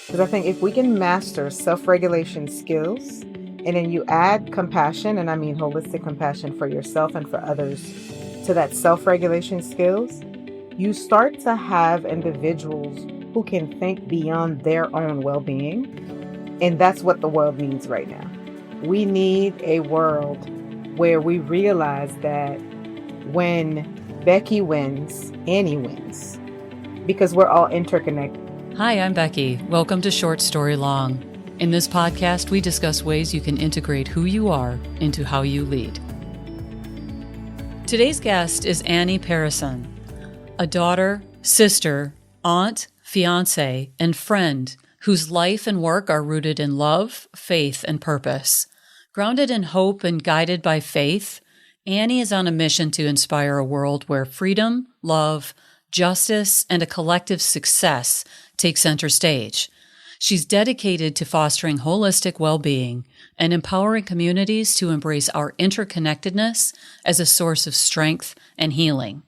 Because I think if we can master self-regulation skills and then you add compassion, and I mean holistic compassion for yourself and for others, to that self-regulation skills, you start to have individuals who can think beyond their own well-being. And that's what the world needs right now. We need a world where we realize that when Becky wins, Annie wins, because we're all interconnected. Hi, I'm Becky. Welcome to Short Story Long. In this podcast, we discuss ways you can integrate who you are into how you lead. Today's guest is Annie Paraison, a daughter, sister, aunt, fiance, and friend whose life and work are rooted in love, faith, and purpose. Grounded in hope and guided by faith, Annie is on a mission to inspire a world where freedom, love, justice, and a collective success take center stage. She's dedicated to fostering holistic well-being and empowering communities to embrace our interconnectedness as a source of strength and healing.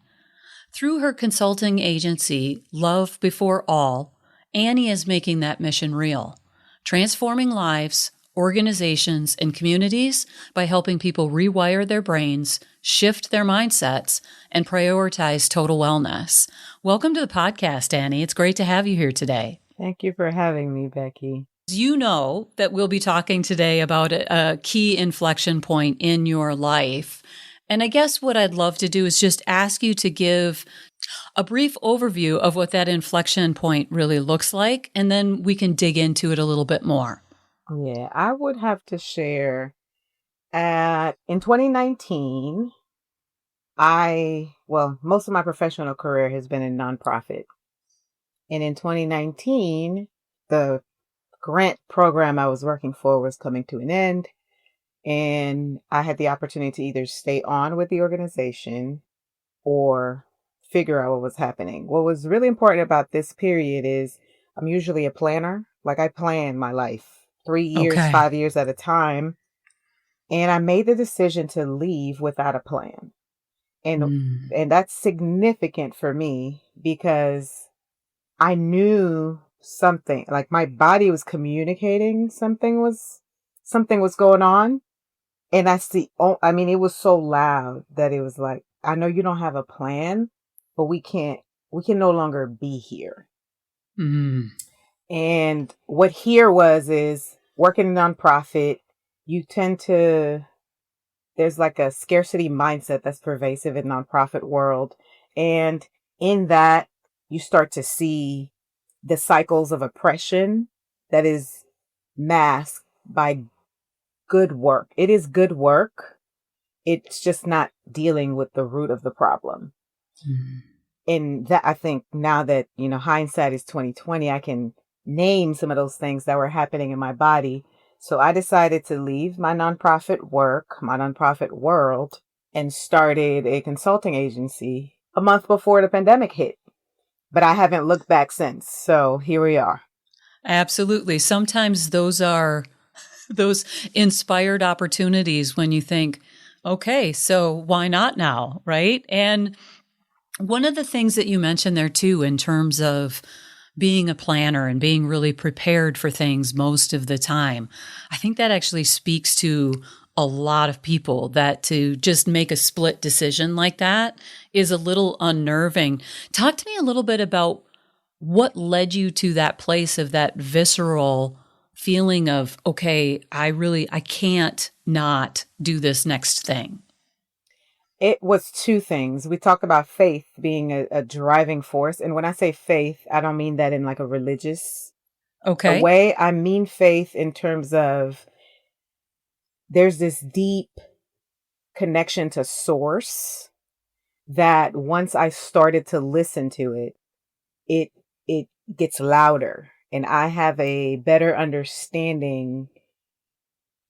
Through her consulting agency, Love Before All, Annie is making that mission real, transforming lives, organizations, and communities by helping people rewire their brains, shift their mindsets, and prioritize total wellness. Welcome to the podcast, Annie. It's great to have you here today. Thank you for having me, Becky. You know that we'll be talking today about a key inflection point in your life. And I guess what I'd love to do is just ask you to give a brief overview of what that inflection point really looks like, and then we can dig into it a little bit more. Yeah, I would have to share in 2019, most of my professional career has been in nonprofit. And in 2019, the grant program I was working for was coming to an end. And I had the opportunity to either stay on with the organization or figure out what was happening. What was really important about this period is I'm usually a planner. Like I plan my life 3 years, Okay. 5 years at a time. And I made the decision to leave without a plan. And that's significant for me because I knew something, like my body was communicating something was going on. And it was so loud that it was like, I know you don't have a plan, but we can no longer be here. And what here is working in a nonprofit, there's like a scarcity mindset that's pervasive in nonprofit world. And in that, you start to see the cycles of oppression that is masked by good work. It is good work. It's just not dealing with the root of the problem. And that, I think now that, hindsight is 2020, I can name some of those things that were happening in my body. So I decided to leave my nonprofit work, my nonprofit world, and started a consulting agency a month before the pandemic hit. But I haven't looked back since. So here we are. Absolutely. Sometimes those are those inspired opportunities when you think, okay, so why not now, right? And one of the things that you mentioned there too, in terms of being a planner and being really prepared for things most of the time, I think that actually speaks to a lot of people, that to just make a split decision like that is a little unnerving. Talk to me a little bit about what led you to that place of that visceral feeling of, okay, I can't not do this next thing. It was two things. We talk about faith being a driving force. And when I say faith, I don't mean that in like a religious way. I mean faith in terms of there's this deep connection to source that once I started to listen to it, it gets louder and I have a better understanding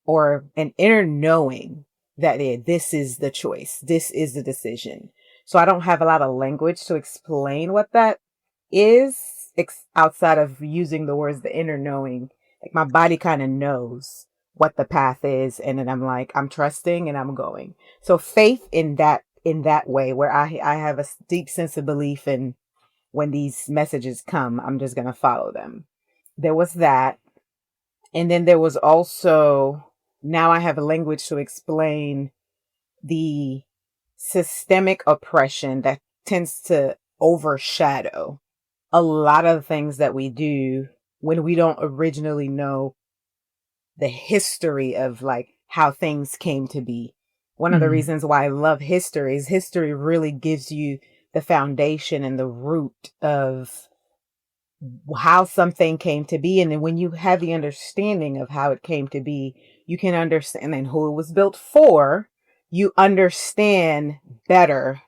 or an inner knowing that this is the choice. This is the decision. So I don't have a lot of language to explain what that is outside of using the words, the inner knowing. Like my body kind of knows what the path is. And then I'm like, I'm trusting and I'm going. So faith in that way where I have a deep sense of belief in when these messages come, I'm just going to follow them. there was that. And then there was also, now I have a language to explain the systemic oppression that tends to overshadow a lot of the things that we do when we don't originally know the history of like how things came to be. One of the Mm. reasons why I love history is history really gives you the foundation and the root of how something came to be. And then when you have the understanding of how it came to be, you can understand and who it was built for. You understand better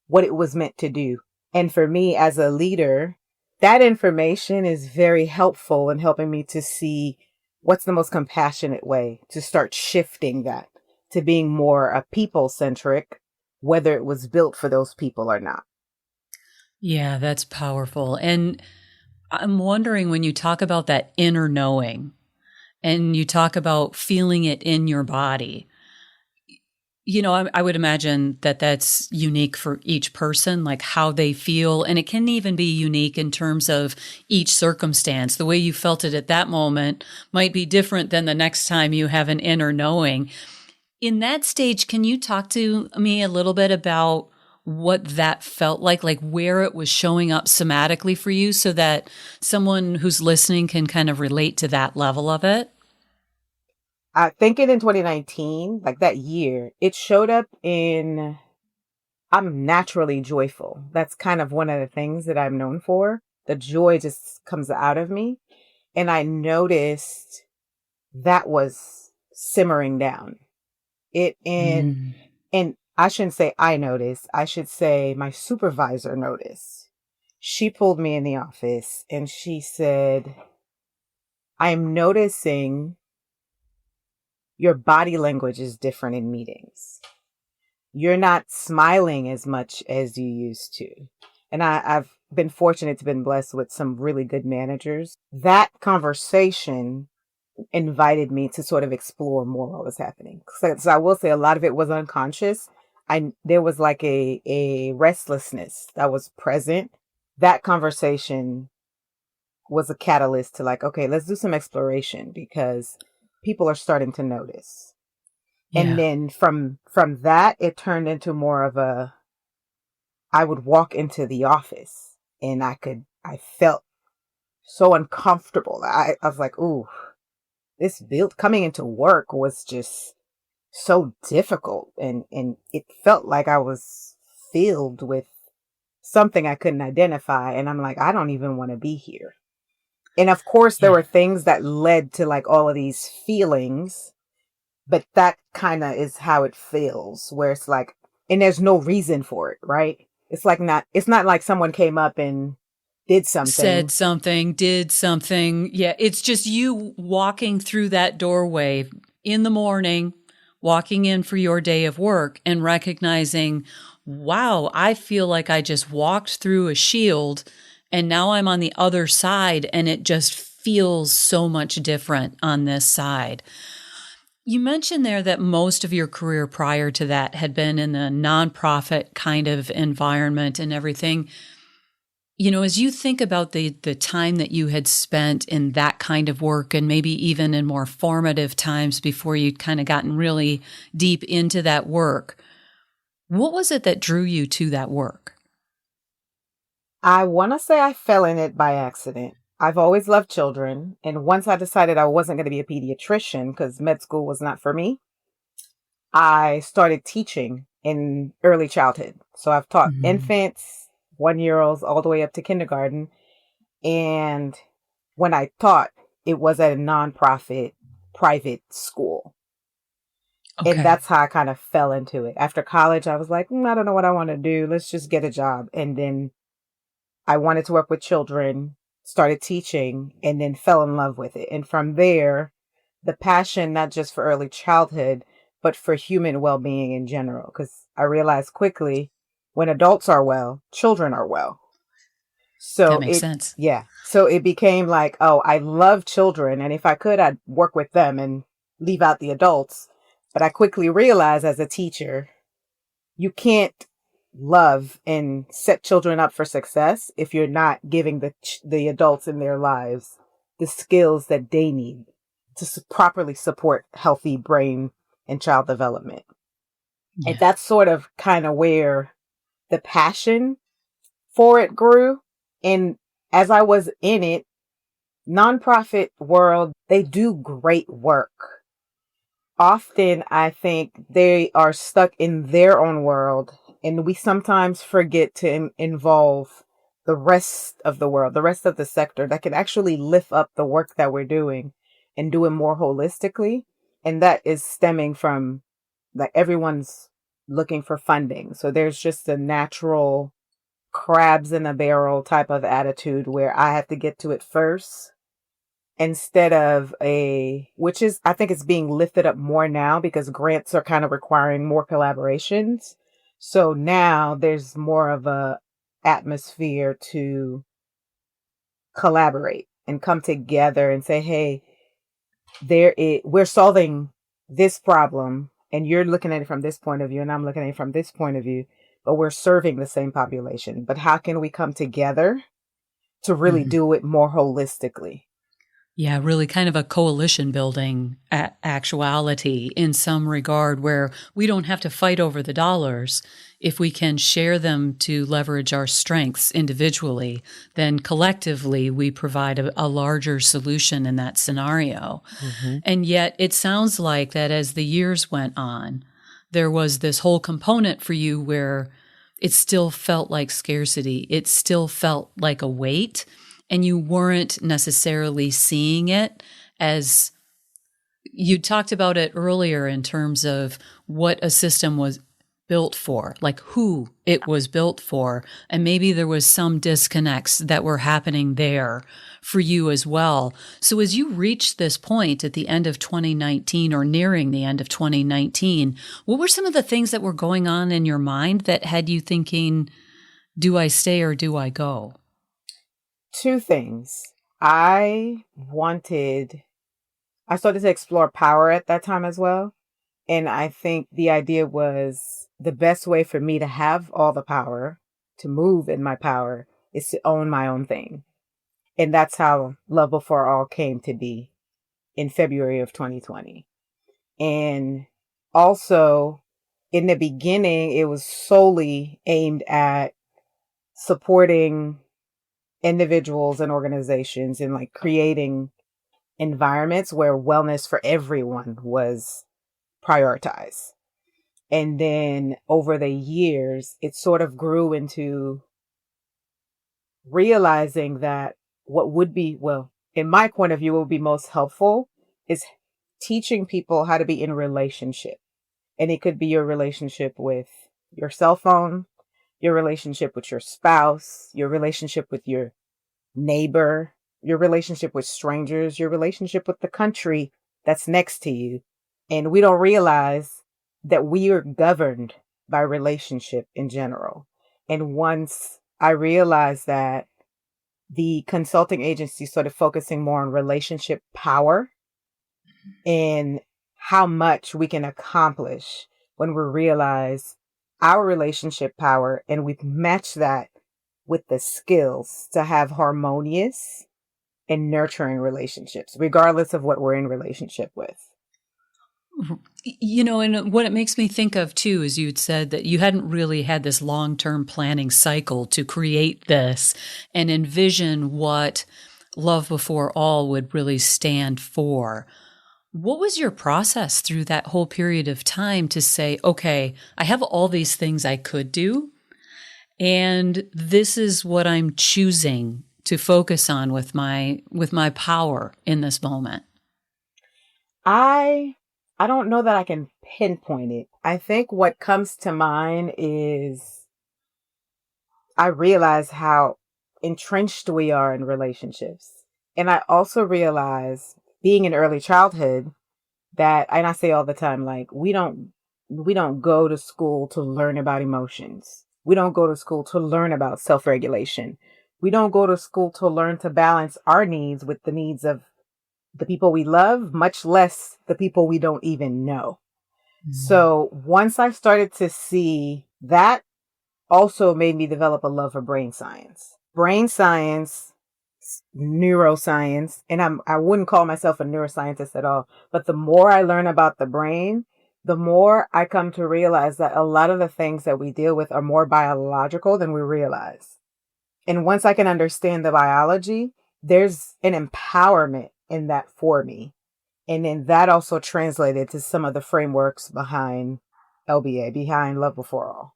what it was meant to do. And for me as a leader, that information is very helpful in helping me to see what's the most compassionate way to start shifting that to being more a people centric, whether it was built for those people or not. Yeah, that's powerful. And I'm wondering when you talk about that inner knowing and you talk about feeling it in your body, I would imagine that that's unique for each person, like how they feel. And it can even be unique in terms of each circumstance. The way you felt it at that moment might be different than the next time you have an inner knowing. In that stage, can you talk to me a little bit about what that felt like where it was showing up somatically for you so that someone who's listening can kind of relate to that level of it? I think it in 2019, like that year, it showed up in I'm naturally joyful. That's kind of one of the things that I'm known for. The joy just comes out of me. And I noticed that was simmering down. It Mm. and I shouldn't say I noticed. I should say my supervisor noticed. She pulled me in the office and she said, I'm noticing your body language is different in meetings. You're not smiling as much as you used to. And I've been fortunate to been blessed with some really good managers. That conversation invited me to sort of explore more what was happening. So I will say a lot of it was unconscious. There was like a restlessness that was present. That conversation was a catalyst to like, okay, let's do some exploration because people are starting to notice. And Yeah. then from that, it turned into more of a, I would walk into the office and I felt so uncomfortable. I was like, ooh, this build coming into work was just so difficult. And it felt like I was filled with something I couldn't identify. And I'm like, I don't even want to be here. And of course, there Yeah. were things that led to like all of these feelings, but that kind of is how it feels, where it's like, and there's no reason for it, right? It's not like someone came up and did Said something. something, did something. Yeah. It's just you walking through that doorway in the morning, walking in for your day of work and recognizing, wow, I feel like I just walked through a shield and now I'm on the other side and it just feels so much different on this side. You mentioned there that most of your career prior to that had been in the nonprofit kind of environment and everything. As you think about the time that you had spent in that kind of work and maybe even in more formative times before you'd kind of gotten really deep into that work, what was it that drew you to that work? I want to say I fell in it by accident. I've always loved children. And once I decided I wasn't going to be a pediatrician because med school was not for me, I started teaching in early childhood. So I've taught Mm. infants, 1 year olds, all the way up to kindergarten. And when I taught, it was at a nonprofit private school. And Okay. that's how I kind of fell into it. After college, I was like, I don't know what I want to do. Let's just get a job. And then I wanted to work with children, started teaching, and then fell in love with it. And from there, the passion, not just for early childhood, but for human well being in general. Because I realized quickly when adults are well, children are well. That So makes sense. yeah. So it became like, oh, I love children. And if I could, I'd work with them and leave out the adults. But I quickly realized as a teacher, you can't love and set children up for success if you're not giving the adults in their lives the skills that they need to properly support healthy brain and child development. And Yeah. that's sort of kind of where the passion for it grew. And as I was in it, nonprofit world, they do great work. Often I think they are stuck in their own world, and we sometimes forget to involve the rest of the world, the rest of the sector that can actually lift up the work that we're doing and do it more holistically. And that is stemming from like everyone's looking for funding. So there's just a natural crabs in a barrel type of attitude where I have to get to it first instead of which is, I think it's being lifted up more now because grants are kind of requiring more collaborations. So now there's more of a atmosphere to collaborate and come together and say, hey, we're solving this problem and you're looking at it from this point of view and I'm looking at it from this point of view, but we're serving the same population. But how can we come together to really Mhm. do it more holistically? Yeah, really kind of a coalition building actuality in some regard where we don't have to fight over the dollars. If we can share them to leverage our strengths individually, then collectively we provide a larger solution in that scenario. Mm-hmm. And yet it sounds like that as the years went on, there was this whole component for you where it still felt like scarcity. It still felt like a weight, and you weren't necessarily seeing it as you talked about it earlier in terms of what a system was built for, like who it was built for. And maybe there was some disconnects that were happening there for you as well. So as you reached this point at the end of 2019 or nearing the end of 2019, what were some of the things that were going on in your mind that had you thinking, do I stay or do I go? Two things. I I started to explore power at that time as well. And I think the idea was the best way for me to have all the power, to move in my power, is to own my own thing. And that's how Love Before All came to be in February of 2020. And also, in the beginning, it was solely aimed at supporting individuals and organizations and like creating environments where wellness for everyone was prioritized. And then over the years, it sort of grew into realizing that what would be, well, in my point of view, what would be most helpful is teaching people how to be in relationship. And it could be your relationship with your cell phone, your relationship with your spouse, your relationship with your neighbor, your relationship with strangers, your relationship with the country that's next to you. And we don't realize that we are governed by relationship in general. And once I realized that, the consulting agency started focusing more on relationship power and how much we can accomplish when we realize our relationship power and we match that with the skills to have harmonious and nurturing relationships, regardless of what we're in relationship with. You know, and what it makes me think of too is you'd said that you hadn't really had this long term planning cycle to create this and envision what Love Before All would really stand for. What was your process through that whole period of time to say, okay, I have all these things I could do, and this is what I'm choosing to focus on with my power in this moment? I I don't know that I can pinpoint it. I think what comes to mind is I realize how entrenched we are in relationships. And I also realize being in early childhood that, and I say all the time, like we don't go to school to learn about emotions. We don't go to school to learn about self-regulation. We don't go to school to learn to balance our needs with the needs of the people we love, much less the people we don't even know. So once I started to see that, also made me develop a love for brain science. Brain science neuroscience, and I wouldn't call myself a neuroscientist at all, but the more I learn about the brain, the more I come to realize that a lot of the things that we deal with are more biological than we realize. And once I can understand the biology, there's an empowerment in that for me. And then that also translated to some of the frameworks behind LBA, behind Love Before All.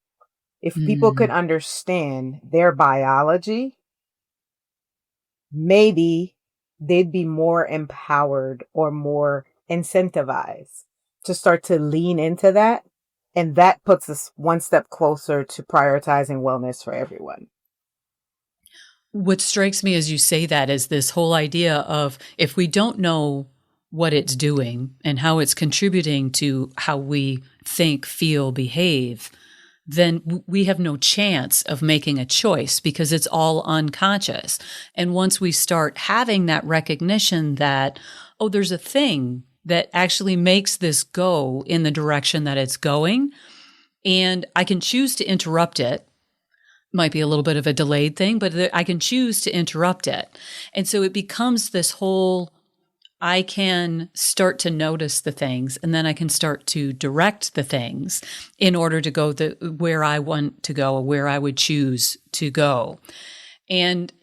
If people could Mm. understand their biology, maybe they'd be more empowered or more incentivized to start to lean into that. And that puts us one step closer to prioritizing wellness for everyone. What strikes me as you say that is this whole idea of if we don't know what it's doing and how it's contributing to how we think, feel, behave, then we have no chance of making a choice because it's all unconscious. And once we start having that recognition that, oh, there's a thing that actually makes this go in the direction that it's going, and I can choose to interrupt it. Might be a little bit of a delayed thing, but I can choose to interrupt it. And so it becomes this whole, I can start to notice the things, and then I can start to direct the things in order to go where I want to go or where I would choose to go. And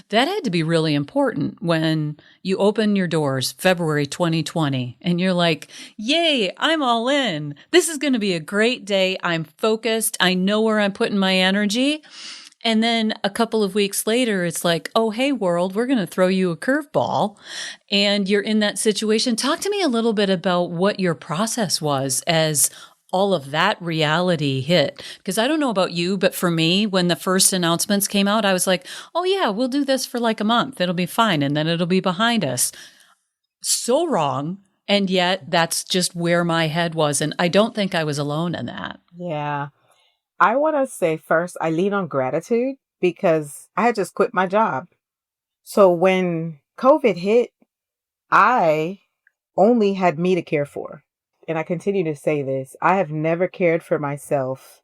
that had to be really important when you open your doors February 2020 and you're like, yay, I'm all in. This is going to be a great day. I'm focused. I know where I'm putting my energy. And then a couple of weeks later, it's like, oh, hey, world, we're going to throw you a curveball. And you're in that situation. Talk to me a little bit about what your process was as all of that reality hit. Because I don't know about you, but for me, when the first announcements came out, I was like, oh, yeah, we'll do this for like a month. It'll be fine. And then it'll be behind us. So wrong. And yet that's just where my head was. And I don't think I was alone in that. Yeah. I want to say first, I lean on gratitude because I had just quit my job. So when COVID hit, I only had me to care for. And I continue to say this, I have never cared for myself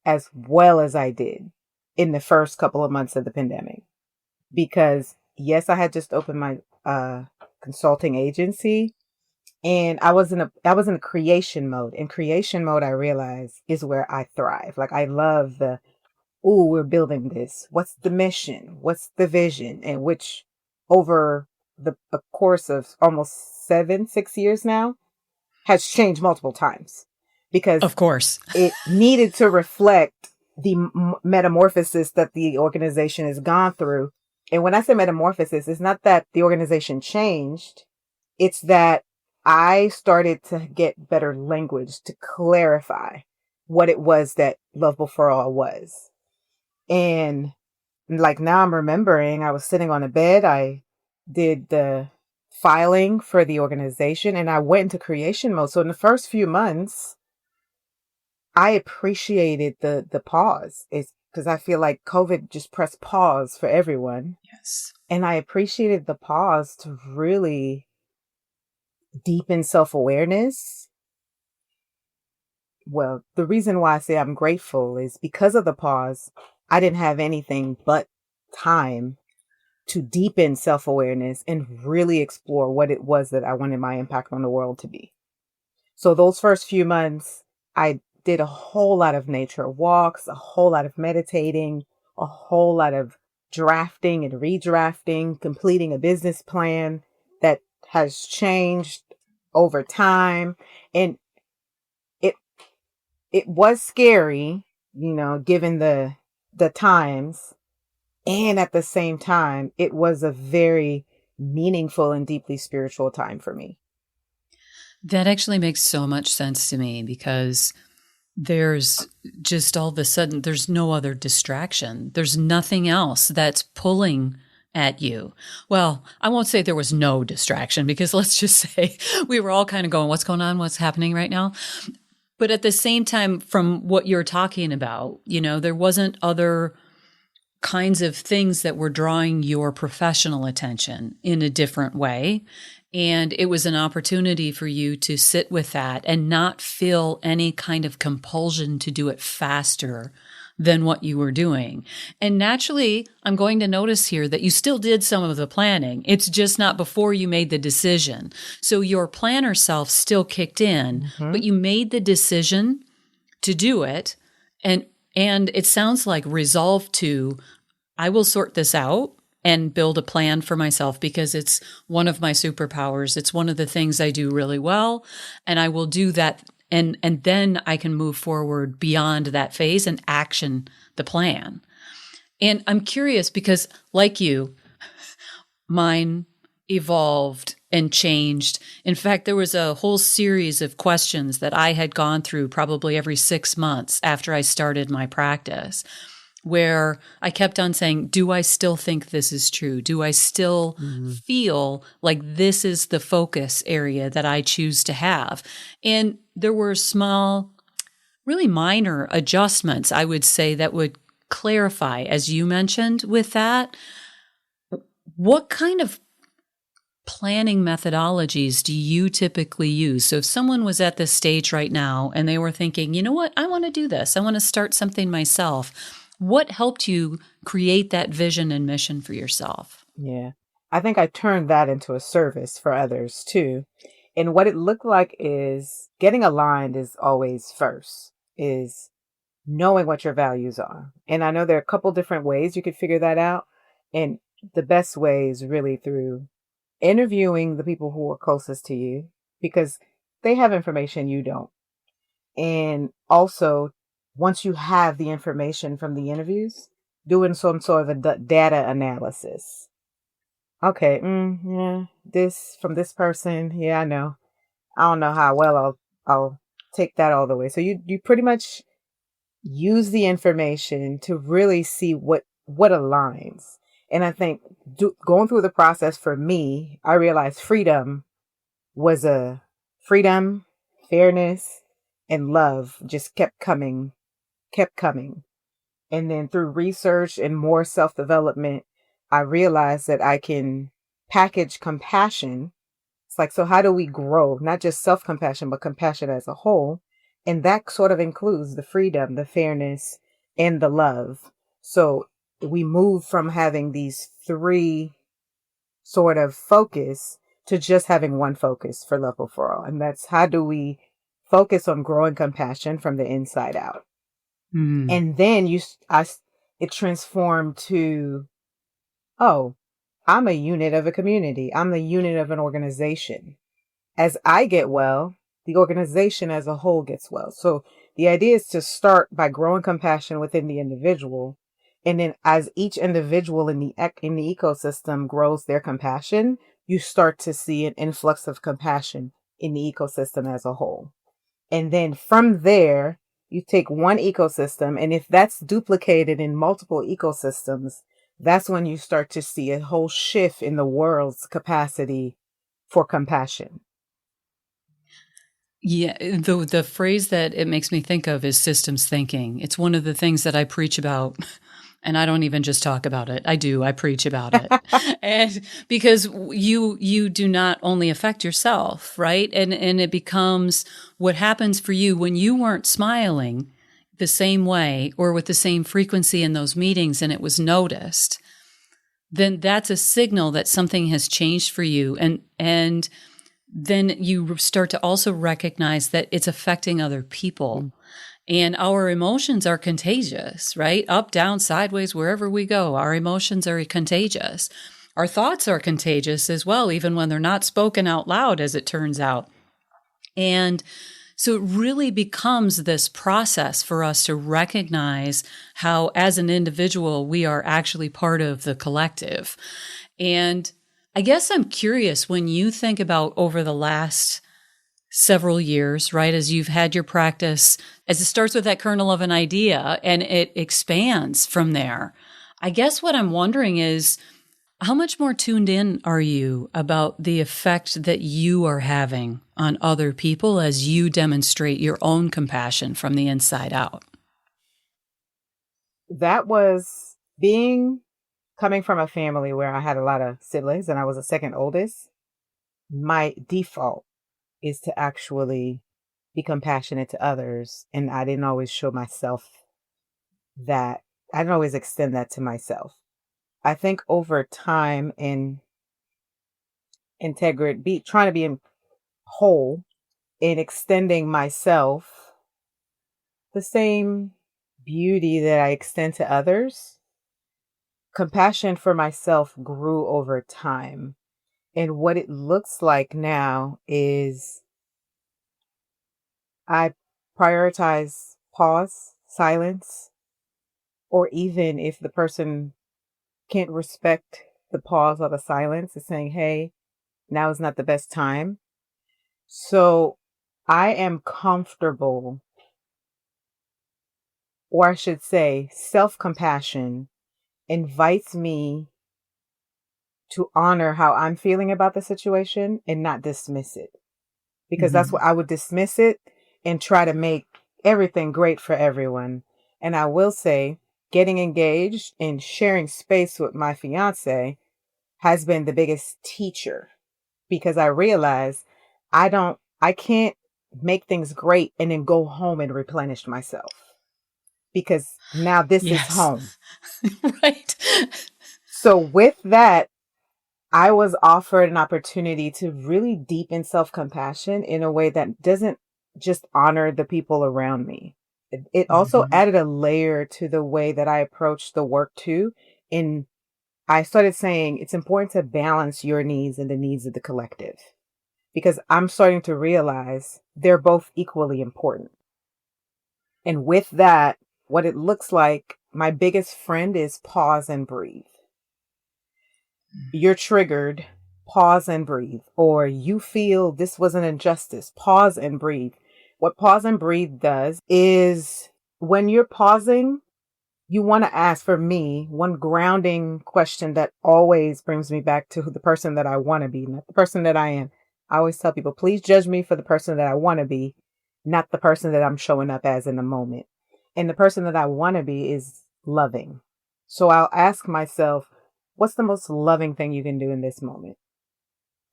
as well as I did in the first couple of months of the pandemic. Because yes, I had just opened my consulting agency, and I was in a creation mode. In creation mode, I realize is where I thrive. Like I love we're building this. What's the mission? What's the vision? And which over the a course of almost 6 years now has changed multiple times because Of course. it needed to reflect the metamorphosis that the organization has gone through. And when I say metamorphosis, it's not that the organization changed. It's that I started to get better language to clarify what it was that Love Before All was. And like now I'm remembering I was sitting on a bed. I did the filing for the organization and I went into creation mode. So in the first few months, I appreciated the pause. It's because I feel like COVID just pressed pause for everyone. Yes. And I appreciated the pause to really deepen self-awareness. Well, the reason why I say I'm grateful is because of the pause, I didn't have anything but time to deepen self-awareness and really explore what it was that I wanted my impact on the world to be. So those first few months, I did a whole lot of nature walks, a whole lot of meditating, a whole lot of drafting and redrafting, completing a business plan that has changed over time. And it it was scary, given the times. And at the same time, it was a very meaningful and deeply spiritual time for me. That actually makes so much sense to me because there's just all of a sudden, there's no other distraction. There's nothing else that's pulling at you. Well, I won't say there was no distraction because let's just say we were all kind of going, what's going on? What's happening right now? But at the same time, from what you're talking about, there wasn't other kinds of things that were drawing your professional attention in a different way. And it was an opportunity for you to sit with that and not feel any kind of compulsion to do it faster than what you were doing. And naturally, I'm going to notice here that you still did some of the planning. It's just not before you made the decision. So your planner self still kicked in, Mm-hmm. but you made the decision to do it. And it sounds like resolve to, I will sort this out and build a plan for myself because it's one of my superpowers. It's one of the things I do really well. And I will do that. And then I can move forward beyond that phase and action the plan. And I'm curious because, like you, mine evolved and changed. In fact, there was a whole series of questions that I had gone through probably every 6 months after I started my practice, where I kept on saying, do I still think this is true? Do I still feel like this is the focus area that I choose to have? And there were small, really minor adjustments, I would say, that would clarify, as you mentioned with that. What kind of planning methodologies do you typically use? So if someone was at this stage right now and they were thinking, you know what, I want to do this, I want to start something myself, what helped you create that vision and mission for yourself? Yeah. I think I turned that into a service for others too. And what it looked like is getting aligned is always first, is knowing what your values are. And I know there are a couple different ways you could figure that out. And the best way is really through interviewing the people who are closest to you because they have information you don't. And also, once you have the information from the interviews, doing some sort of a data analysis. Okay, yeah, this from this person. Yeah, I know. I don't know how well I'll take that all the way. So you pretty much use the information to really see what aligns. And I think going through the process for me, I realized was a freedom, fairness, and love just kept coming. And then through research and more self-development, I realized that I can package compassion. It's like, so how do we grow? Not just self-compassion, but compassion as a whole. And that sort of includes the freedom, the fairness, and the love. So we move from having these three sort of focus to just having one focus for Level for All. And that's how do we focus on growing compassion from the inside out. Mm. And then it transformed to, oh, I'm a unit of a community. I'm the unit of an organization. As I get well, the organization as a whole gets well. So the idea is to start by growing compassion within the individual. And then as each individual in the ecosystem grows their compassion, you start to see an influx of compassion in the ecosystem as a whole. And then from there, you take one ecosystem, and if that's duplicated in multiple ecosystems, that's when you start to see a whole shift in the world's capacity for compassion. Yeah, the phrase that it makes me think of is systems thinking. It's one of the things that I preach about. And I don't even just talk about it. I preach about it. And because you do not only affect yourself, right? And it becomes what happens for you when you weren't smiling the same way or with the same frequency in those meetings and it was noticed, then that's a signal that something has changed for you. And then you start to also recognize that it's affecting other people. And our emotions are contagious, right? Up, down, sideways, wherever we go, our emotions are contagious. Our thoughts are contagious as well, even when they're not spoken out loud, as it turns out. And so it really becomes this process for us to recognize how, as an individual, we are actually part of the collective. And I guess I'm curious when you think about over the last several years, right, as you've had your practice, as it starts with that kernel of an idea and it expands from there. I guess what I'm wondering is, how much more tuned in are you about the effect that you are having on other people as you demonstrate your own compassion from the inside out? That was coming from a family where I had a lot of siblings and I was the second oldest. My default is to actually be compassionate to others. And I didn't always show myself that I don't always extend that to myself. I think over time in integrity, trying to be in whole in extending myself the same beauty that I extend to others, compassion for myself grew over time. And what it looks like now is I prioritize pause, silence, or even if the person can't respect the pause or the silence, is saying, hey, now is not the best time. So I am comfortable, or I should say, self compassion invites me to honor how I'm feeling about the situation and not dismiss it. Because that's Mm-hmm. what I would dismiss it and try to make everything great for everyone. And I will say, getting engaged and sharing space with my fiance has been the biggest teacher because I realize I can't make things great and then go home and replenish myself because now this is Yes. home. Right. So with that, I was offered an opportunity to really deepen self compassion in a way that doesn't just honor the people around me. It also Mm-hmm. added a layer to the way that I approach the work too. In I started saying it's important to balance your needs and the needs of the collective because I'm starting to realize they're both equally important. And with that, what it looks like, my biggest friend is pause and breathe. You're triggered, pause and breathe. Or you feel this was an injustice, pause and breathe. What pause and breathe does is when you're pausing, you want to ask, for me, one grounding question that always brings me back to the person that I want to be, not the person that I am. I always tell people, please judge me for the person that I want to be, not the person that I'm showing up as in the moment. And the person that I want to be is loving. So I'll ask myself, what's the most loving thing you can do in this moment?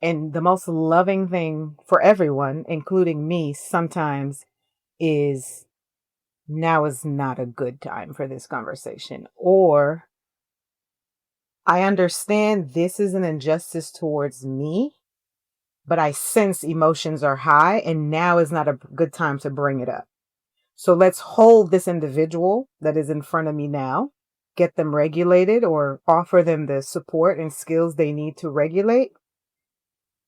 And the most loving thing for everyone, including me, sometimes is now is not a good time for this conversation. Or I understand this is an injustice towards me, but I sense emotions are high and now is not a good time to bring it up. So let's hold this individual that is in front of me now, get them regulated or offer them the support and skills they need to regulate,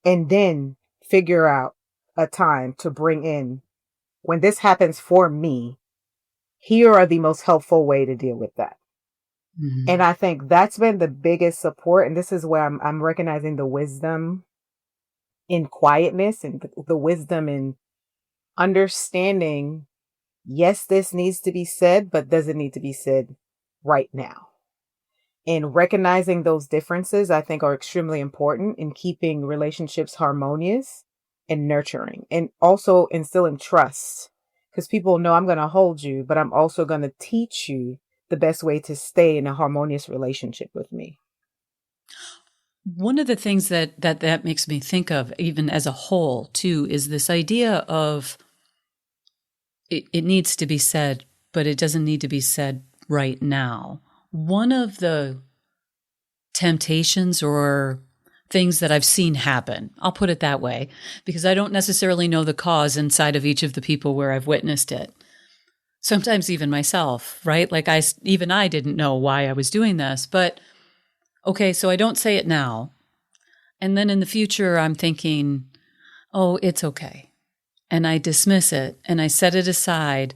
and then figure out a time to bring in when this happens for me. Here are the most helpful way to deal with that. And Mm-hmm. I think that's been the biggest support. And this is where I'm recognizing the wisdom in quietness and the wisdom in understanding. Yes, this needs to be said, but does it need to be said right now? And recognizing those differences, I think, are extremely important in keeping relationships harmonious and nurturing, and also instilling trust. Because people know I'm going to hold you, but I'm also going to teach you the best way to stay in a harmonious relationship with me. One of the things that makes me think of, even as a whole, too, is this idea of it needs to be said, but it doesn't need to be said right now. One of the temptations or things that I've seen happen, I'll put it that way, because I don't necessarily know the cause inside of each of the people where I've witnessed it. Sometimes even myself, right? Like even I didn't know why I was doing this, but okay, so I don't say it now. And then in the future, I'm thinking, oh, it's okay. And I dismiss it and I set it aside.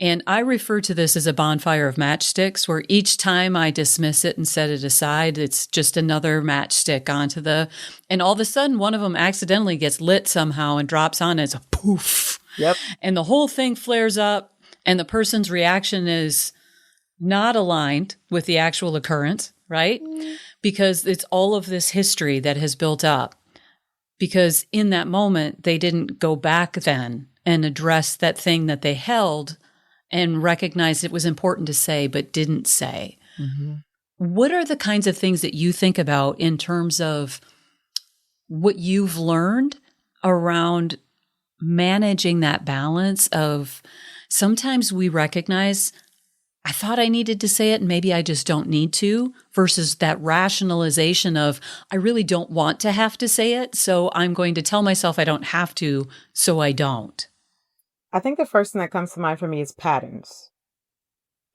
And I refer to this as a bonfire of matchsticks, where each time I dismiss it and set it aside, it's just another matchstick onto and all of a sudden one of them accidentally gets lit somehow and drops on. It's a poof. Yep. And the whole thing flares up and the person's reaction is not aligned with the actual occurrence, right? Because it's all of this history that has built up. Because in that moment, they didn't go back then and address that thing that they held and recognize it was important to say, but didn't say. Mm-hmm. What are the kinds of things that you think about in terms of what you've learned around managing that balance of sometimes we recognize I thought I needed to say it and maybe I just don't need to, versus that rationalization of, I really don't want to have to say it. So I'm going to tell myself I don't have to, so I don't. I think the first thing that comes to mind for me is patterns.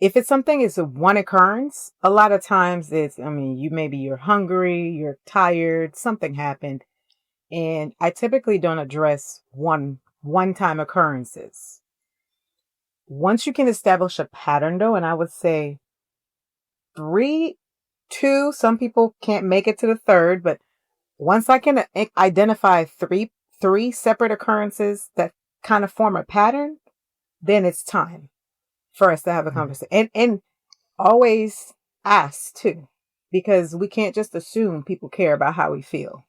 If it's something is a one occurrence, a lot of times you're hungry, you're tired, something happened. And I typically don't address one time occurrences. Once you can establish a pattern though, and I would say three, two, some people can't make it to the third, but once I can identify three separate occurrences that kind of form a pattern, then it's time for us to have a conversation. And always ask too, because we can't just assume people care about how we feel.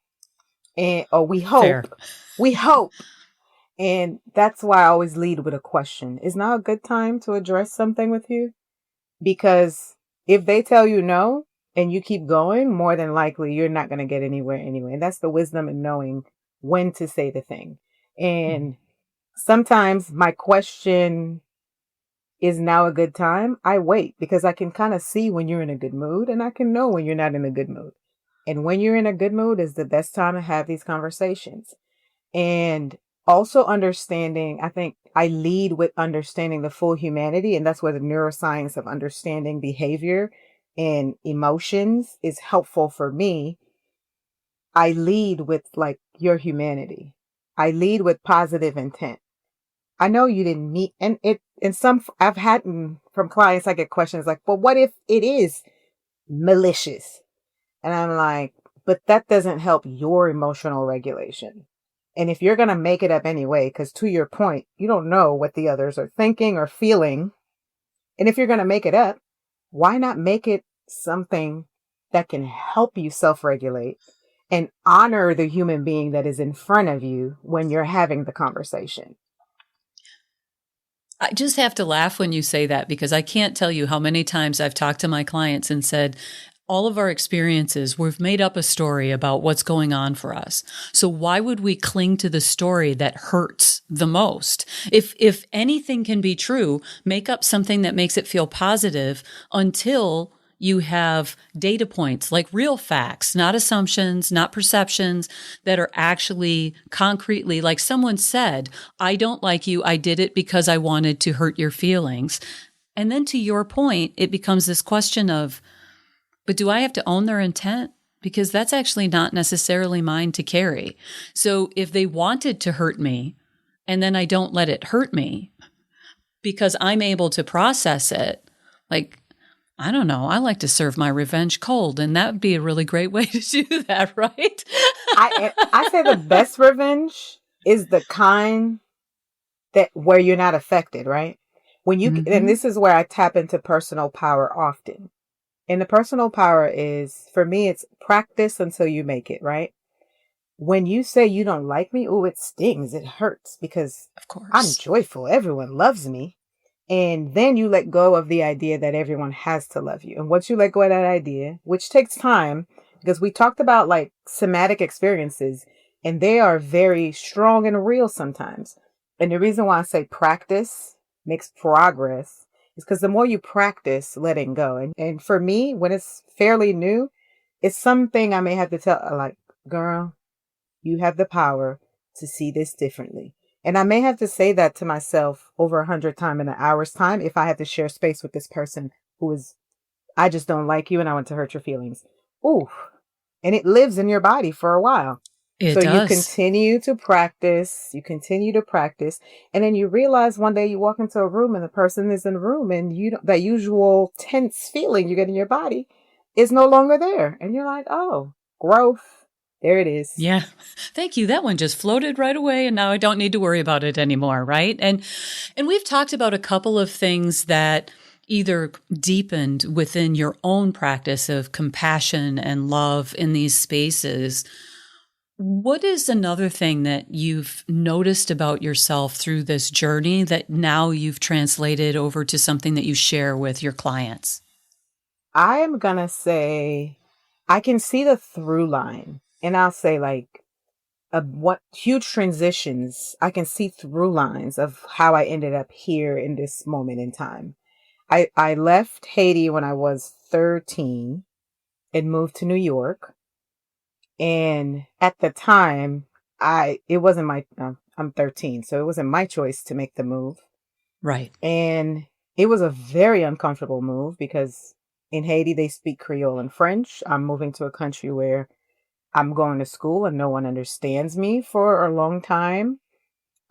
Or Fair. we hope. And that's why I always lead with a question. Is now a good time to address something with you? Because if they tell you no and you keep going, more than likely you're not going to get anywhere anyway. And that's the wisdom in knowing when to say the thing. And sometimes my question is now a good time. I wait because I can kind of see when you're in a good mood and I can know when you're not in a good mood. And when you're in a good mood is the best time to have these conversations. And also understanding, I think I lead with understanding the full humanity. And that's where the neuroscience of understanding behavior and emotions is helpful for me. I lead with like your humanity. I lead with positive intent. I know you didn't meet, and I've had from clients, I get questions like, well, what if it is malicious? And I'm like, but that doesn't help your emotional regulation. And if you're going to make it up anyway, because to your point, you don't know what the others are thinking or feeling. And if you're going to make it up, why not make it something that can help you self-regulate and honor the human being that is in front of you when you're having the conversation? I just have to laugh when you say that, because I can't tell you how many times I've talked to my clients and said, all of our experiences, we've made up a story about what's going on for us. So why would we cling to the story that hurts the most? If anything can be true, make up something that makes it feel positive until you have data points, like real facts, not assumptions, not perceptions, that are actually concretely, like someone said, I don't like you. I did it because I wanted to hurt your feelings. And then to your point, it becomes this question of, but do I have to own their intent? Because that's actually not necessarily mine to carry. So if they wanted to hurt me and then I don't let it hurt me because I'm able to process it, like, I don't know, I like to serve my revenge cold, and that would be a really great way to do that, right? I say the best revenge is the kind that where you're not affected, right? And this is where I tap into personal power often. And the personal power is, for me, it's practice until you make it, right? When you say you don't like me, oh, it stings. It hurts because Of I'm course. joyful. Everyone loves me. And then you let go of the idea that everyone has to love you. And once you let go of that idea, which takes time, because we talked about like somatic experiences, and they are very strong and real sometimes. And the reason why I say practice makes progress is because the more you practice letting go, and for me, when it's fairly new, it's something I may have to tell, like, girl, you have the power to see this differently. And I may have to say that to myself over 100 times in an hour's time if I have to share space with this person who is, I just don't like you and I want to hurt your feelings. Ooh. And it lives in your body for a while. It So does. you continue to practice, and then you realize one day you walk into a room and the person is in the room and you don't, that usual tense feeling you get in your body is no longer there. And you're like, oh, growth. There it is. Yeah. Thank you. That one just floated right away and now I don't need to worry about it anymore, right? And we've talked about a couple of things that either deepened within your own practice of compassion and love in these spaces. What is another thing that you've noticed about yourself through this journey that now you've translated over to something that you share with your clients? I am going to say I can see the through line, and I'll say like what huge transitions. I can see through lines of how I ended up here in this moment in time. I left Haiti when I was 13 and moved to New York. And at the time, it wasn't my, I'm 13, so it wasn't my choice to make the move. Right. And it was a very uncomfortable move because in Haiti, they speak Creole and French. I'm moving to a country where I'm going to school and no one understands me for a long time.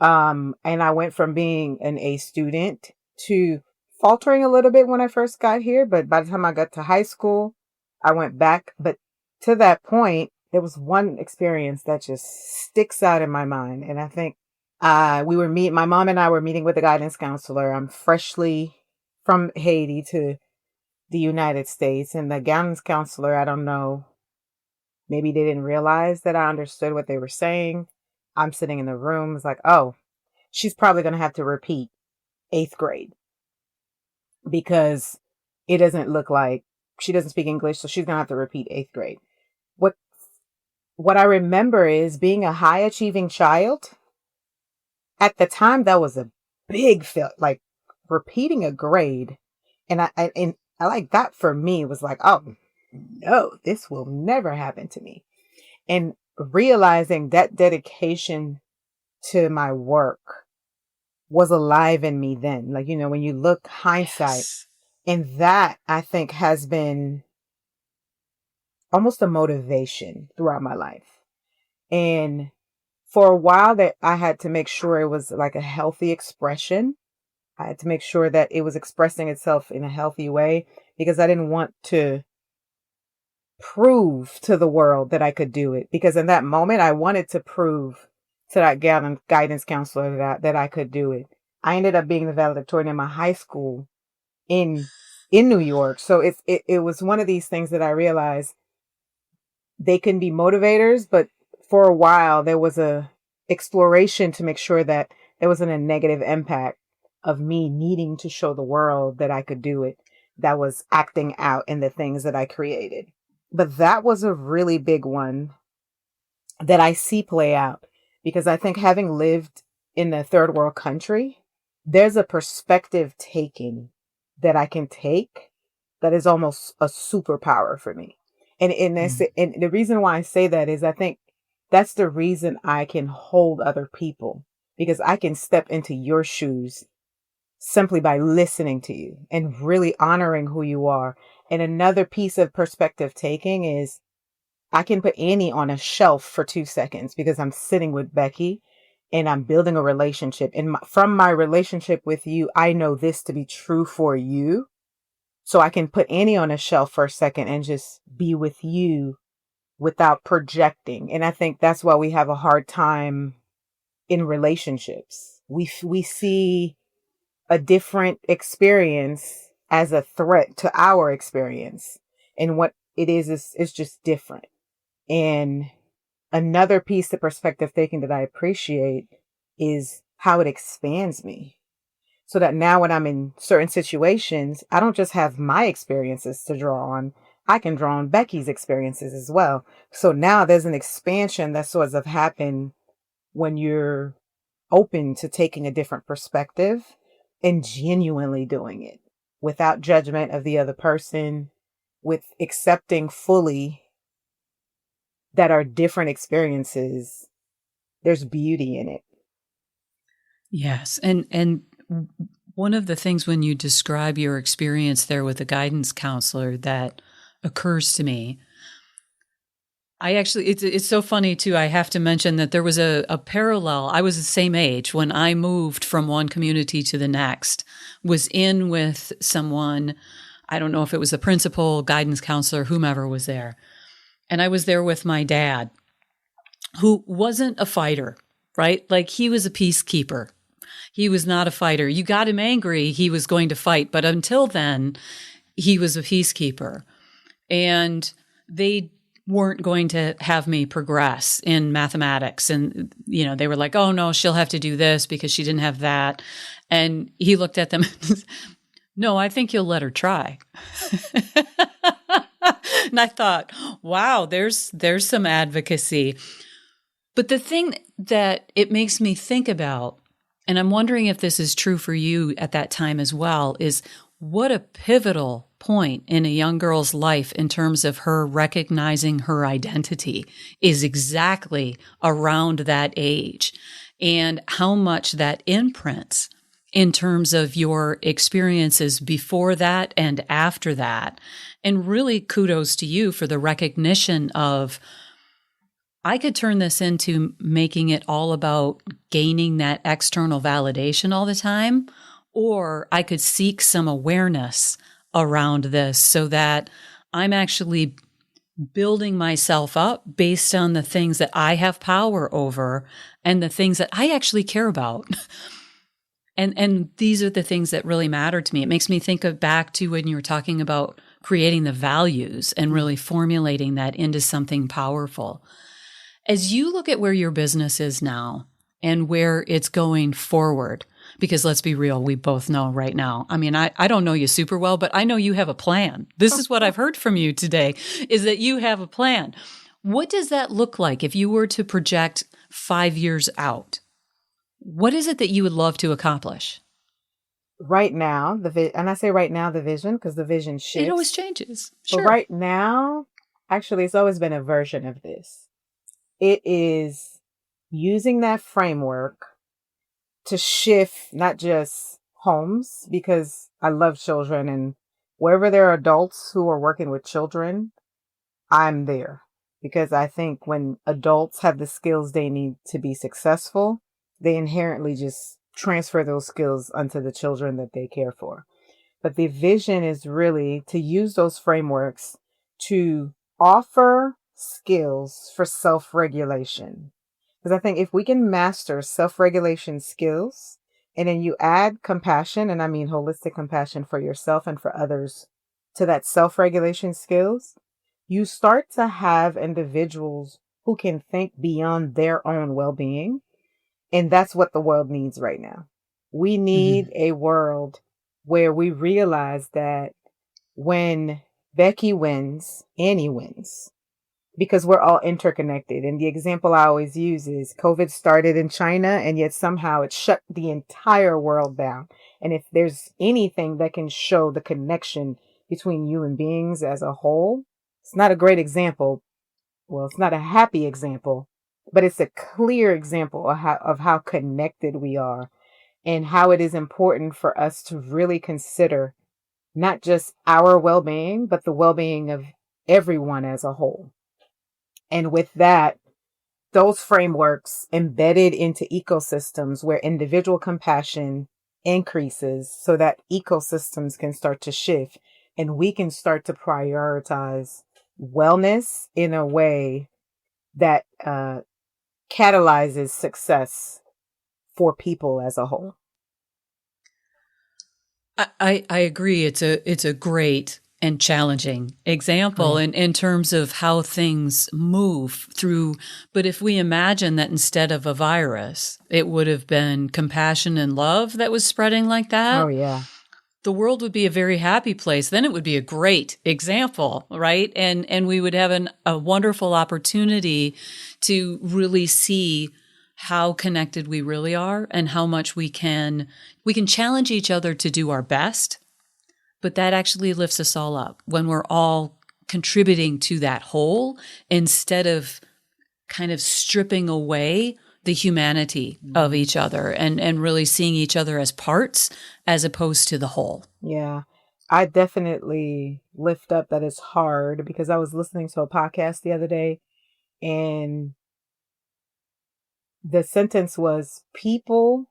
And I went from being an A student to faltering a little bit when I first got here. But by the time I got to high school, I went back. But to that point, there was one experience that just sticks out in my mind. And I think my mom and I were meeting with a guidance counselor. I'm freshly from Haiti to the United States. And the guidance counselor, I don't know, maybe they didn't realize that I understood what they were saying. I'm sitting in the room. It's like, oh, she's probably going to have to repeat eighth grade because it doesn't look like she doesn't speak English. So she's going to have to repeat eighth grade. What, what I remember is being a high achieving child at the time, that was a big feel, like repeating a grade. And I like that for me was like, oh no, this will never happen to me. And realizing that dedication to my work was alive in me then. Like, when you look hindsight, Yes. and that I think has been almost a motivation throughout my life. And for a while that I had to make sure it was like a healthy expression. I had to make sure that it was expressing itself in a healthy way because I didn't want to prove to the world that I could do it. Because in that moment, I wanted to prove to that guidance counselor that I could do it. I ended up being the valedictorian in my high school in New York. So it was one of these things that I realized they can be motivators, but for a while there was a exploration to make sure that there wasn't a negative impact of me needing to show the world that I could do it, that was acting out in the things that I created. But that was a really big one that I see play out because I think having lived in a third world country, there's a perspective taking that I can take that is almost a superpower for me. And the reason why I say that is I think that's the reason I can hold other people because I can step into your shoes simply by listening to you and really honoring who you are. And another piece of perspective taking is I can put Annie on a shelf for 2 seconds because I'm sitting with Becky and I'm building a relationship. And from my relationship with you, I know this to be true for you. So I can put Annie on a shelf for a second and just be with you without projecting. And I think that's why we have a hard time in relationships. We see a different experience as a threat to our experience. And what it is just different. And another piece of perspective taking that I appreciate is how it expands me. So that now when I'm in certain situations, I don't just have my experiences to draw on. I can draw on Becky's experiences as well. So now there's an expansion that sort of happened when you're open to taking a different perspective and genuinely doing it without judgment of the other person, with accepting fully that our different experiences, there's beauty in it. Yes. And one of the things when you describe your experience there with a guidance counselor that occurs to me, I actually, it's so funny too. I have to mention that there was a parallel. I was the same age when I moved from one community to the next, was in with someone. I don't know if it was the principal, guidance counselor, whomever was there. And I was there with my dad, who wasn't a fighter, right? Like he was a peacekeeper. He was not a fighter. You got him angry, he was going to fight. But until then, he was a peacekeeper. And they weren't going to have me progress in mathematics. And, they were like, oh no, she'll have to do this because she didn't have that. And he looked at them and said, no, I think you'll let her try. And I thought, wow, there's some advocacy. But the thing that it makes me think about, and I'm wondering if this is true for you at that time as well, is what a pivotal point in a young girl's life in terms of her recognizing her identity is exactly around that age, and how much that imprints in terms of your experiences before that and after that. And really kudos to you for the recognition of, I could turn this into making it all about gaining that external validation all the time, or I could seek some awareness around this so that I'm actually building myself up based on the things that I have power over and the things that I actually care about. And these are the things that really matter to me. It makes me think of back to when you were talking about creating the values and really formulating that into something powerful. As you look at where your business is now and where it's going forward, because let's be real, we both know right now. I mean, I don't know you super well, but I know you have a plan. This is what I've heard from you today, is that you have a plan. What does that look like if you were to project 5 years out? What is it that you would love to accomplish? Right now, and I say right now, the vision, because the vision shifts. It always changes. But Sure. right now, actually, it's always been a version of this. It is using that framework to shift not just homes, because I love children, and wherever there are adults who are working with children, I'm there. Because I think when adults have the skills they need to be successful, they inherently just transfer those skills onto the children that they care for. But the vision is really to use those frameworks to offer skills for self-regulation. Because I think if we can master self-regulation skills, and then you add compassion, and I mean holistic compassion for yourself and for others, to that self-regulation skills, you start to have individuals who can think beyond their own well-being. And that's what the world needs right now. We need a world where we realize that when Becky wins, Annie wins, because we're all interconnected. And the example I always use is COVID started in China, and yet somehow it shut the entire world down. And if there's anything that can show the connection between human beings as a whole, it's not a great example. Well, it's not a happy example, but it's a clear example of how connected we are, and how it is important for us to really consider not just our well-being, but the well-being of everyone as a whole. And with that, those frameworks embedded into ecosystems where individual compassion increases so that ecosystems can start to shift, and we can start to prioritize wellness in a way that catalyzes success for people as a whole. I agree. It's a great and challenging example in terms of how things move through. But if we imagine that instead of a virus, it would have been compassion and love that was spreading like that. Oh, yeah. The world would be a very happy place. Then it would be a great example, right? And we would have a wonderful opportunity to really see how connected we really are and how much we can challenge each other to do our best. But that actually lifts us all up when we're all contributing to that whole, instead of kind of stripping away the humanity of each other and really seeing each other as parts as opposed to the whole. Yeah. I definitely lift up that it's hard, because I was listening to a podcast the other day, and the sentence was, people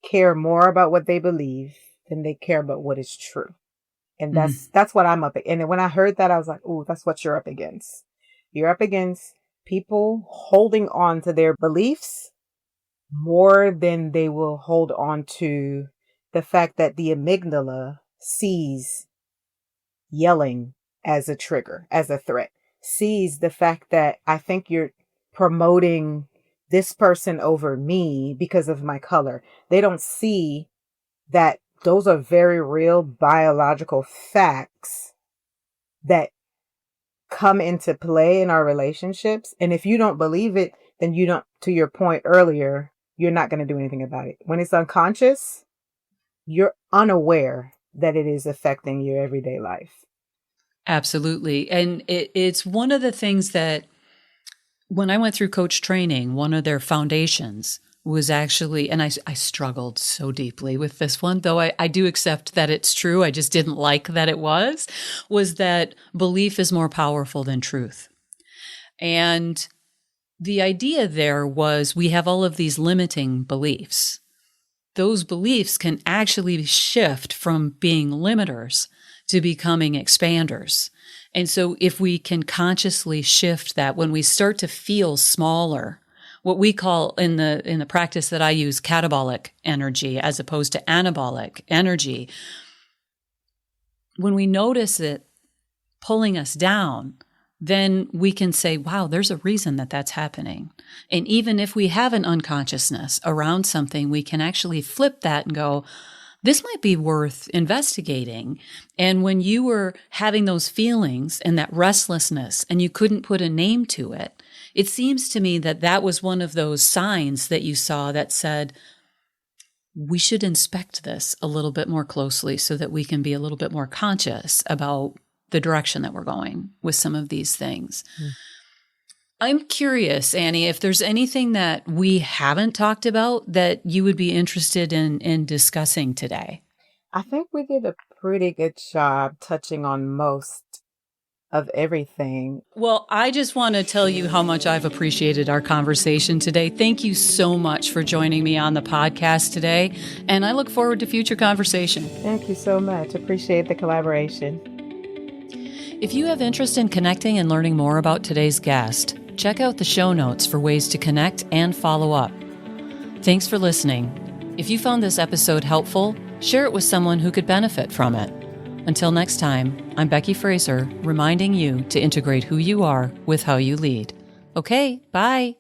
care more about what they believe than they care about what is true. And that's what I'm up against. And when I heard that, I was like, "Ooh, that's what you're up against. You're up against people holding on to their beliefs more than they will hold on to the fact that the amygdala sees yelling as a trigger, as a threat, sees the fact that I think you're promoting this person over me because of my color." They don't see that those are very real biological facts that come into play in our relationships. And if you don't believe it, then you don't, to your point earlier, you're not going to do anything about it. When it's unconscious, you're unaware that it is affecting your everyday life. Absolutely. And it's one of the things that when I went through coach training, one of their foundations was actually, and I struggled so deeply with this one, though I do accept that it's true. I just didn't like that it was that belief is more powerful than truth. And the idea there was we have all of these limiting beliefs. Those beliefs can actually shift from being limiters to becoming expanders. And so if we can consciously shift that, when we start to feel smaller, what we call in the practice that I use, catabolic energy as opposed to anabolic energy, when we notice it pulling us down, then we can say, wow, there's a reason that that's happening. And even if we have an unconsciousness around something, we can actually flip that and go, this might be worth investigating. And when you were having those feelings and that restlessness and you couldn't put a name to it, it seems to me that that was one of those signs that you saw that said, we should inspect this a little bit more closely so that we can be a little bit more conscious about the direction that we're going with some of these things. Mm. I'm curious, Annie, if there's anything that we haven't talked about that you would be interested in discussing today. I think we did a pretty good job touching on most of everything. Well, I just want to tell you how much I've appreciated our conversation today. Thank you so much for joining me on the podcast today, and I look forward to future conversation. Thank you so much. Appreciate the collaboration. If you have interest in connecting and learning more about today's guest, check out the show notes for ways to connect and follow up. Thanks for listening. If you found this episode helpful, share it with someone who could benefit from it. Until next time, I'm Becky Fraser, reminding you to integrate who you are with how you lead. Okay, bye.